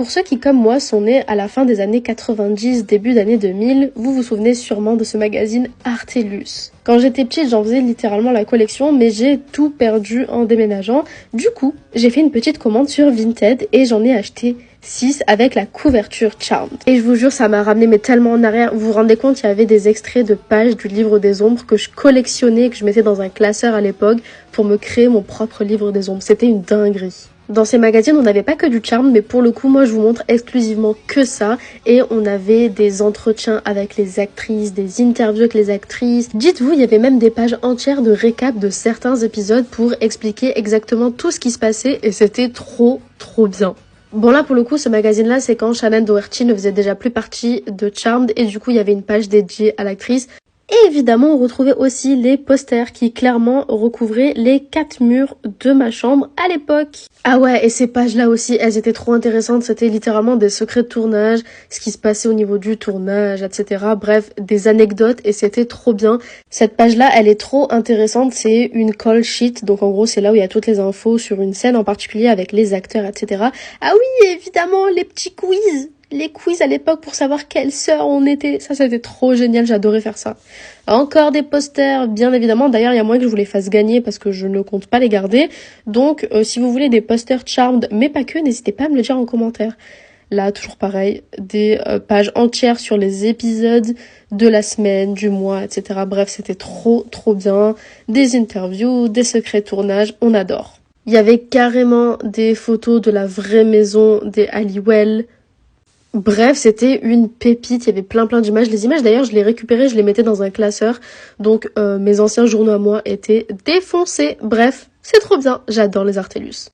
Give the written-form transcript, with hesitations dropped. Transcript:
Pour ceux qui, comme moi, sont nés à la fin des années 90, début d'année 2000, vous vous souvenez sûrement de ce magazine Artellus. Quand j'étais petite, j'en faisais littéralement la collection, mais j'ai tout perdu en déménageant. Du coup, j'ai fait une petite commande sur Vinted et j'en ai acheté 6 avec la couverture Charmed. Et je vous jure, ça m'a ramené mais tellement en arrière. Vous vous rendez compte, il y avait des extraits de pages du livre des ombres que je collectionnais, que je mettais dans un classeur à l'époque pour me créer mon propre livre des ombres. C'était une dinguerie. Dans ces magazines, on n'avait pas que du charme, mais pour le coup, moi, je vous montre exclusivement que ça. Et on avait des entretiens avec les actrices, des interviews avec les actrices. Dites-vous, il y avait même des pages entières de récap de certains épisodes pour expliquer exactement tout ce qui se passait. Et c'était trop bien. Bon là pour le coup ce magazine là c'est quand Shannon Doherty ne faisait déjà plus partie de Charmed et du coup il y avait une page dédiée à l'actrice. Et évidemment on retrouvait aussi les posters qui clairement recouvraient les 4 murs de ma chambre à l'époque. Ah ouais, et ces pages là aussi elles étaient trop intéressantes, c'était littéralement des secrets de tournage, ce qui se passait au niveau du tournage, etc. Bref, des anecdotes et c'était trop bien. Cette page là elle est trop intéressante, c'est une call sheet, donc en gros c'est là où il y a toutes les infos sur une scène en particulier avec les acteurs, etc. Ah oui, évidemment les petits quiz. Les quiz à l'époque pour savoir quelle sœur on était. Ça, c'était trop génial, j'adorais faire ça. Encore des posters, bien évidemment. D'ailleurs, il y a moyen que je vous les fasse gagner parce que je ne compte pas les garder. Donc, si vous voulez des posters Charmed, mais pas que, n'hésitez pas à me le dire en commentaire. Là, toujours pareil, des pages entières sur les épisodes de la semaine, du mois, etc. Bref, c'était trop bien. Des interviews, des secrets de tournage, on adore. Il y avait carrément des photos de la vraie maison des Halliwell. Bref, c'était une pépite, il y avait plein d'images. Les images d'ailleurs, je les récupérais, je les mettais dans un classeur. Donc mes anciens journaux à moi étaient défoncés. Bref, c'est trop bien, j'adore les Artellus.